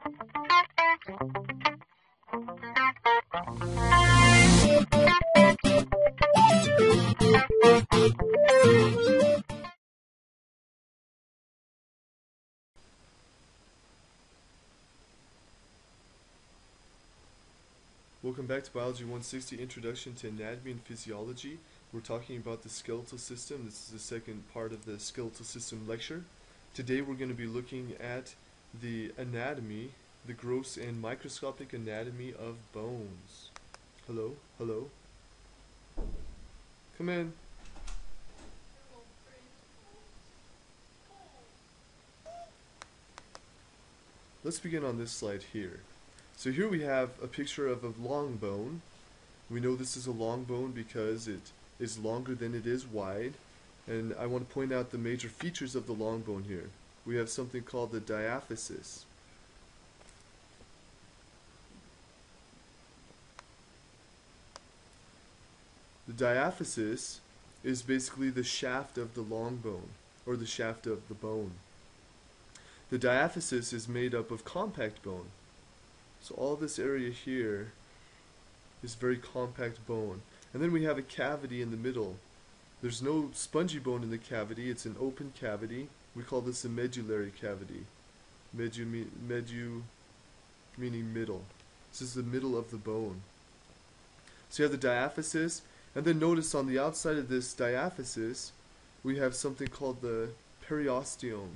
Welcome back to Biology 160, Introduction to Anatomy and Physiology. We're talking about the skeletal system. This is the second part of the skeletal system lecture. Today we're going to be looking at the anatomy, the gross and microscopic anatomy of bones. Hello? Hello? Come in. Let's begin on this slide here. So here we have a picture of a long bone. We know this is a long bone because it is longer than it is wide. And I want to point out the major features of the long bone here. We have something called the diaphysis. The diaphysis is basically the shaft of the long bone, or the shaft of the bone. The diaphysis is made up of compact bone. So all this area here is very compact bone. And then we have a cavity in the middle. There's no spongy bone in the cavity, it's an open cavity. We call this a medullary cavity. Medu meaning middle. This is the middle of the bone. So you have the diaphysis, and then notice on the outside of this diaphysis we have something called the periosteum.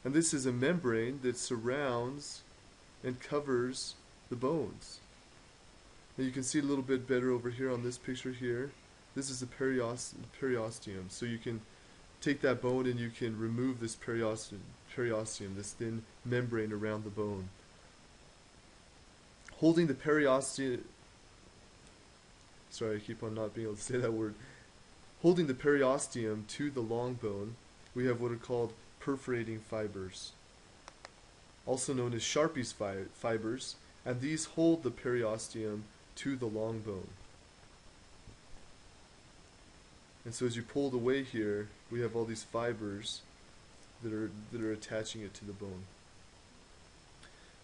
And this is a membrane that surrounds and covers the bones. And you can see a little bit better over here on this picture here. This is the periosteum. So you can take that bone and you can remove this periosteum, this thin membrane around the bone. Holding the periosteum, sorry, I keep on not being able to say that word. Holding the periosteum to the long bone, we have what are called perforating fibers, also known as Sharpie's fibers, and these hold the periosteum to the long bone. And so as you pull it away here, we have all these fibers that are attaching it to the bone.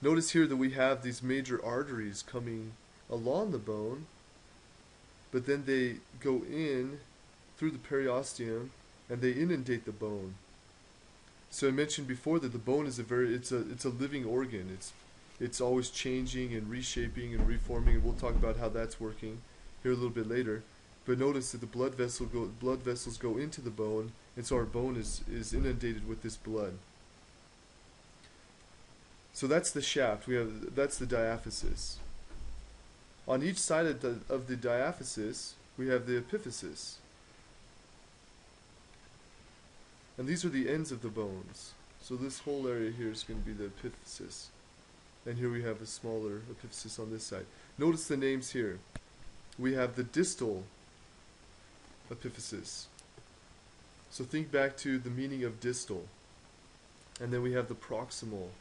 Notice here that we have these major arteries coming along the bone, but then they go in through the periosteum and they inundate the bone. So I mentioned before that the bone is it's a living organ. It's always changing and reshaping and reforming, and we'll talk about how that's working here a little bit later. But notice that the blood vessels go into the bone, and so our bone is inundated with this blood. So that's the shaft. That's the diaphysis. On each side of the diaphysis, we have the epiphysis. And these are the ends of the bones. So this whole area here is going to be the epiphysis. And here we have a smaller epiphysis on this side. Notice the names here. We have the distal epiphysis. So think back to the meaning of distal. And then we have the proximal.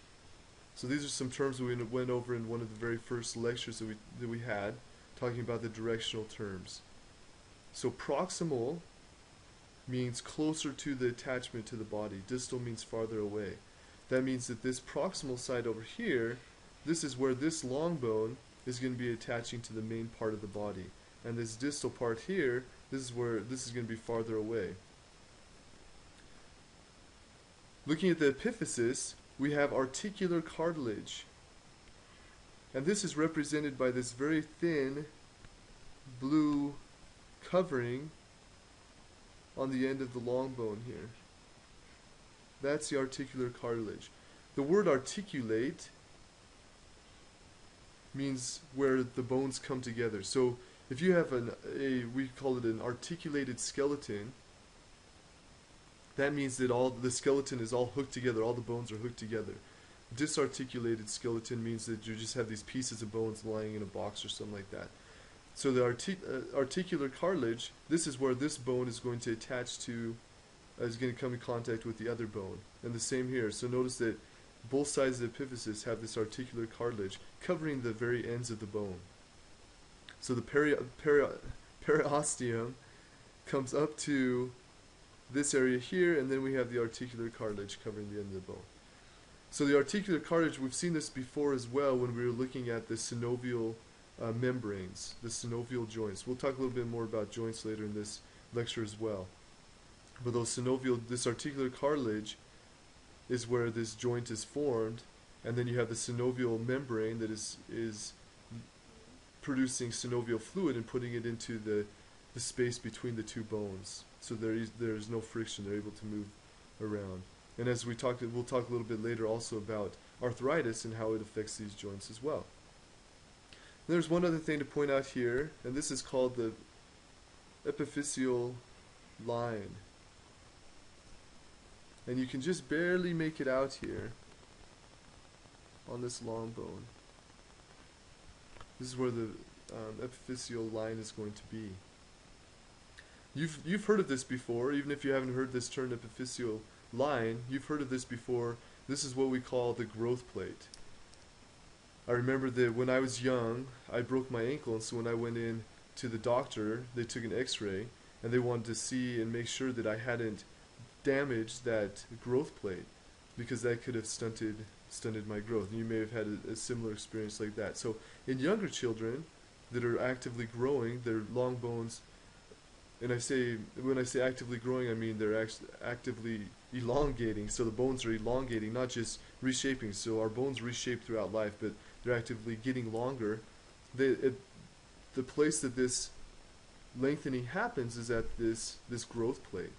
So these are some terms we went over in one of the very first lectures that we had, talking about the directional terms. So proximal means closer to the attachment to the body. Distal means farther away. That means that this proximal side over here, this is where this long bone is going to be attaching to the main part of the body. And this distal part here, this is where this is going to be farther away. Looking at the epiphysis, we have articular cartilage. And this is represented by this very thin blue covering on the end of the long bone here. That's the articular cartilage. The word articulate means where the bones come together. So if you have we call it an articulated skeleton, that means that all the skeleton is all hooked together, all the bones are hooked together. Disarticulated skeleton means that you just have these pieces of bones lying in a box or something like that. So the articular cartilage, this is where this bone is going to attach to, is going to come in contact with the other bone. And the same here. So notice that both sides of the epiphysis have this articular cartilage covering the very ends of the bone. So the periosteum comes up to this area here, and then we have the articular cartilage covering the end of the bone. So the articular cartilage, we've seen this before as well when we were looking at the synovial membranes, the synovial joints. We'll talk a little bit more about joints later in this lecture as well. But this articular cartilage is where this joint is formed, and then you have the synovial membrane that is producing synovial fluid and putting it into the space between the two bones. So there's no friction, they're able to move around. And as we'll talk a little bit later also about arthritis and how it affects these joints as well. There's one other thing to point out here, and this is called the epiphyseal line. And you can just barely make it out here on this long bone. This is where the epiphyseal line is going to be. You've heard of this before, even if you haven't heard this term epiphyseal line, you've heard of this before. This is what we call the growth plate. I remember that when I was young, I broke my ankle, and so when I went in to the doctor, they took an x-ray, and they wanted to see and make sure that I hadn't damaged that growth plate, because that could have stunted my growth. And you may have had a similar experience like that. So in younger children that are actively growing, their long bones, and when I say actively growing, I mean they're actively elongating. So the bones are elongating, not just reshaping. So our bones reshape throughout life, but they're actively getting longer. The place that this lengthening happens is at this growth plate.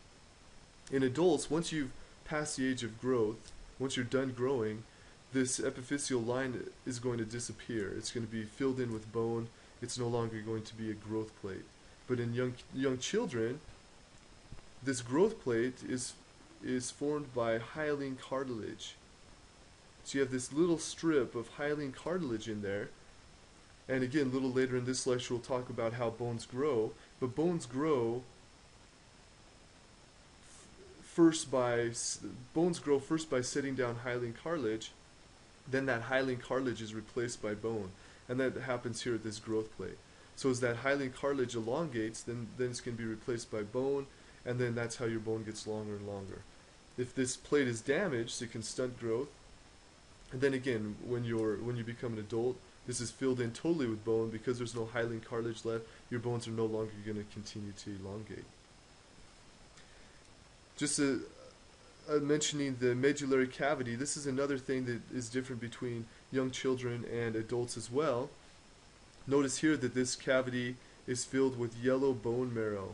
In adults, once you've passed the age of growth, once you're done growing, this epiphyseal line is going to disappear. It's going to be filled in with bone. It's no longer going to be a growth plate. But in young children, this growth plate is formed by hyaline cartilage. So you have this little strip of hyaline cartilage in there. And again, a little later in this lecture, we'll talk about how bones grow. But bones grow first by setting down hyaline cartilage. Then that hyaline cartilage is replaced by bone. And that happens here at this growth plate. So as that hyaline cartilage elongates, then it's going to be replaced by bone, and then that's how your bone gets longer and longer. If this plate is damaged, it can stunt growth. And then again, when you become an adult, this is filled in totally with bone. Because there's no hyaline cartilage left, your bones are no longer going to continue to elongate. Just mentioning the medullary cavity, this is another thing that is different between young children and adults as well. Notice here that this cavity is filled with yellow bone marrow.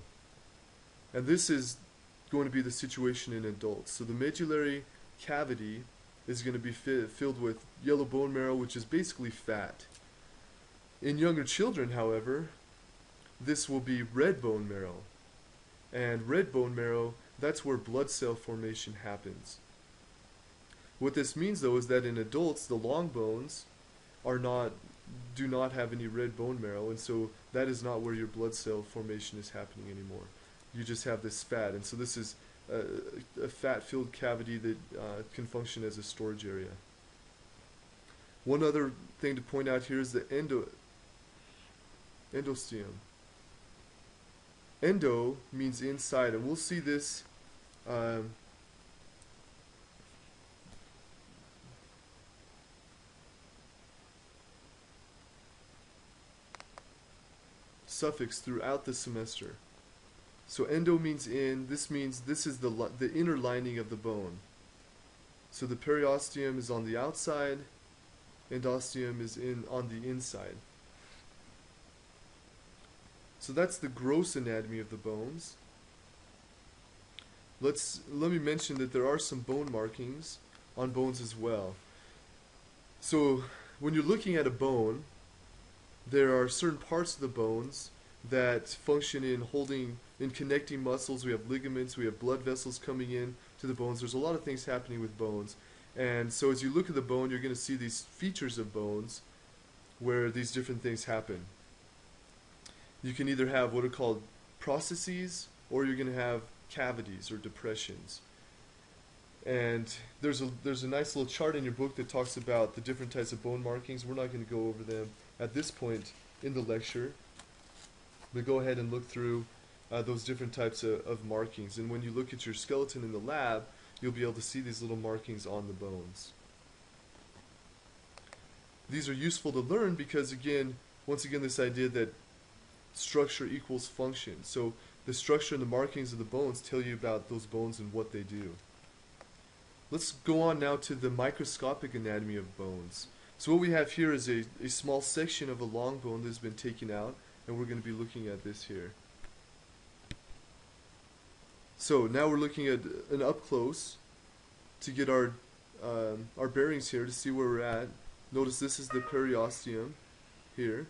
And this is going to be the situation in adults. So the medullary cavity is going to be filled with yellow bone marrow, which is basically fat. In younger children, however, this will be red bone marrow. And red bone marrow, that's where blood cell formation happens. What this means, though, is that in adults, the long bones do not have any red bone marrow, and so that is not where your blood cell formation is happening anymore. You just have this fat, and so this is a fat-filled cavity that can function as a storage area. One other thing to point out here is the endosteum. Endo means inside, and we'll see this suffix throughout the semester. So endo means in. This means this is the inner lining of the bone. So the periosteum is on the outside, endosteum is on the inside. So that's the gross anatomy of the bones. Let me mention that there are some bone markings on bones as well. So when you're looking at a bone, there are certain parts of the bones that function in connecting muscles. We have ligaments, we have blood vessels coming in to the bones. There's a lot of things happening with bones. And so as you look at the bone, you're going to see these features of bones where these different things happen. You can either have what are called processes, or you're going to have cavities or depressions. And there's a nice little chart in your book that talks about the different types of bone markings. We're not going to go over them at this point in the lecture, but go ahead and look through those different types of markings. And when you look at your skeleton in the lab, you'll be able to see these little markings on the bones. These are useful to learn because, again, once again, this idea that structure equals function. So the structure and the markings of the bones tell you about those bones and what they do. Let's go on now to the microscopic anatomy of bones. So what we have here is a small section of a long bone that's been taken out, and we're going to be looking at this here. So now we're looking at an up close to get our bearings here to see where we're at. Notice this is the periosteum here,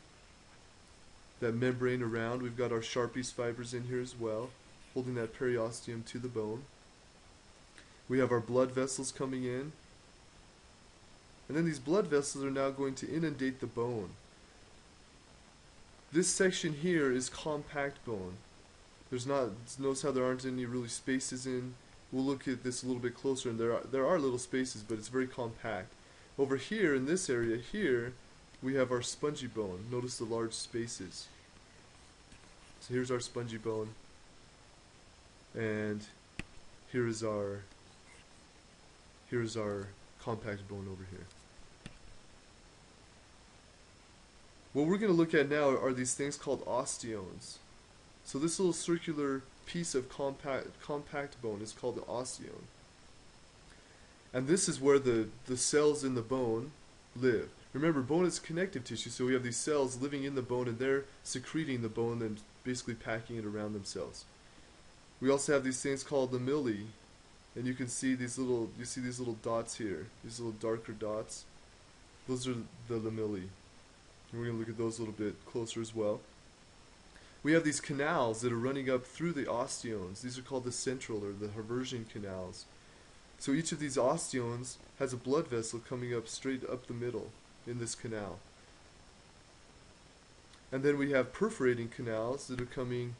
that membrane around. We've got our Sharpie's fibers in here as well, holding that periosteum to the bone. We have our blood vessels coming in, and then these blood vessels are now going to inundate the bone. This section here is compact bone. Notice how there aren't any really spaces in. We'll look at this a little bit closer, and there are little spaces, but it's very compact. Over here in this area here, we have our spongy bone. Notice the large spaces. So here's our spongy bone, and here is our compact bone over here. What we're going to look at now are these things called osteones. So this little circular piece of compact bone is called the osteone. And this is where the cells in the bone live. Remember, bone is connective tissue, so we have these cells living in the bone, and they're secreting the bone and basically packing it around themselves. We also have these things called lamellae, and you can see these little dots here, these little darker dots. Those are the lamellae. And we're going to look at those a little bit closer as well. We have these canals that are running up through the osteones. These are called the central or the Haversian canals. So each of these osteones has a blood vessel coming up straight up the middle in this canal. And then we have perforating canals that are coming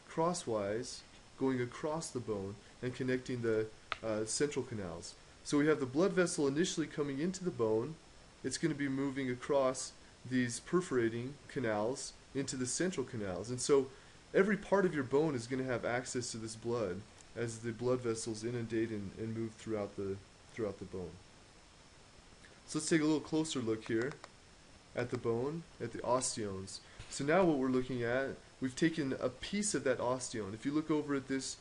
crosswise, going across the bone and connecting the central canals. So we have the blood vessel initially coming into the bone. It's going to be moving across these perforating canals into the central canals. And so every part of your bone is going to have access to this blood as the blood vessels inundate and move throughout the bone. So let's take a little closer look here at the bone, at the osteones. So now what we're looking at, we've taken a piece of that osteone. If you look over at this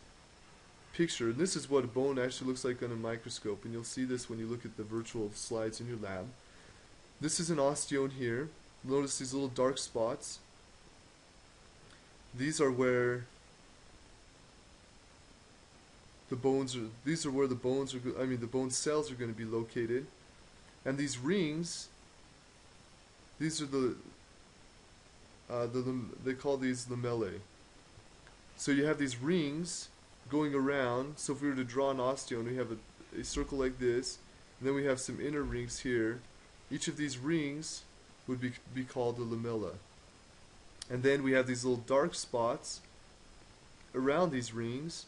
picture, and this is what a bone actually looks like on a microscope, and you'll see this when you look at the virtual slides in your lab. This is an osteone here. Notice these little dark spots. These are where the bones are. These are where the bones are. The bone cells are going to be located. And these rings, these are they call these lamellae. So you have these rings going around. So if we were to draw an osteone, we have a circle like this, and then we have some inner rings here. Each of these rings would be called the lamella. And then we have these little dark spots around these rings,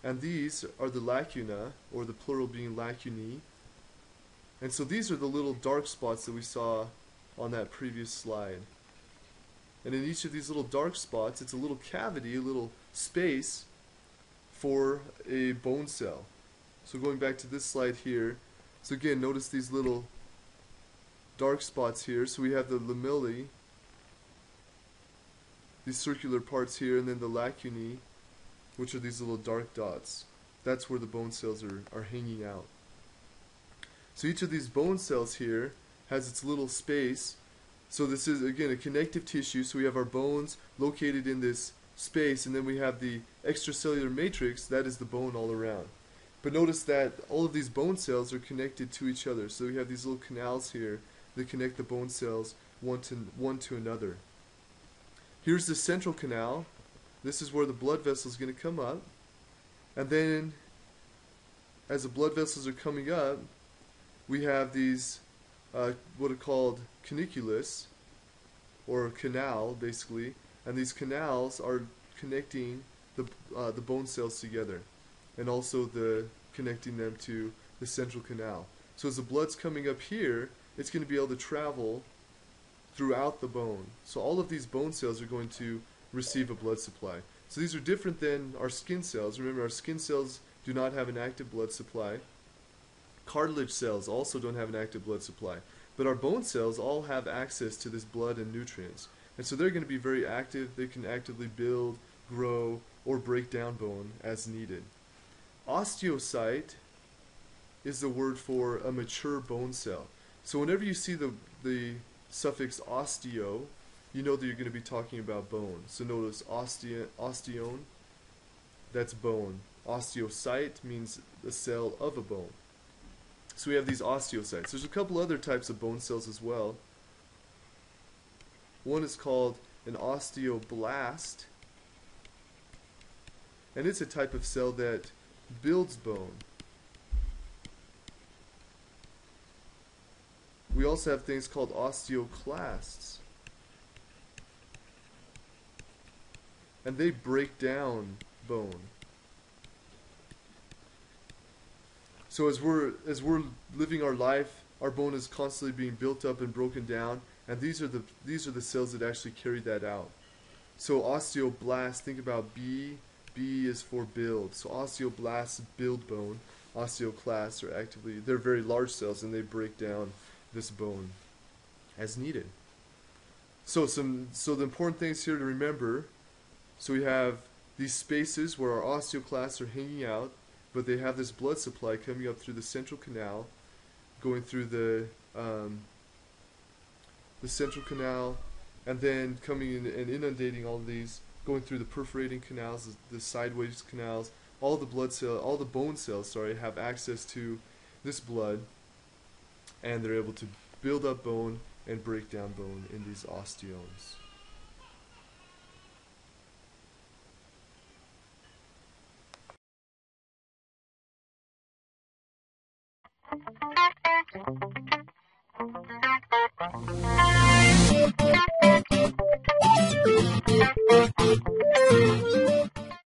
and these are the lacuna, or the plural being lacunae. And so these are the little dark spots that we saw on that previous slide. And in each of these little dark spots, it's a little cavity, a little space for a bone cell. So going back to this slide here, so again, notice these little dark spots here. So we have the lamellae, these circular parts here, and then the lacunae, which are these little dark dots. That's where the bone cells are hanging out. So each of these bone cells here has its little space. So this is, again, a connective tissue. So we have our bones located in this space, and then we have the extracellular matrix. That is the bone all around. But notice that all of these bone cells are connected to each other. So we have these little canals here that connect the bone cells one to another. Here's the central canal. This is where the blood vessel is going to come up. And then, as the blood vessels are coming up, we have these, what are called caniculus, or canal, basically. And these canals are connecting the bone cells together, and also connecting them to the central canal. So as the blood's coming up here, it's going to be able to travel throughout the bone. So all of these bone cells are going to receive a blood supply. So these are different than our skin cells. Remember, our skin cells do not have an active blood supply. Cartilage cells also don't have an active blood supply. But our bone cells all have access to this blood and nutrients. And so they're going to be very active. They can actively build, grow, or break down bone as needed. Osteocyte is the word for a mature bone cell. So whenever you see the suffix osteo, you know that you're going to be talking about bone. So notice osteon, that's bone. Osteocyte means the cell of a bone. So we have these osteocytes. There's a couple other types of bone cells as well. One is called an osteoblast, and it's a type of cell that builds bone. We also have things called osteoclasts, and they break down bone. So as we're living our life, our bone is constantly being built up and broken down, and these are the cells that actually carry that out. So osteoblast, think about B. B is for build. So osteoblasts build bone. Osteoclasts are they're very large cells, and they break down this bone as needed. So the important things here to remember. So we have these spaces where our osteoclasts are hanging out, but they have this blood supply coming up through the central canal, going through the central canal, and then coming in and inundating all of these, going through the perforating canals, the sideways canals. All the bone cells, have access to this blood, and they're able to build up bone and break down bone in these osteons.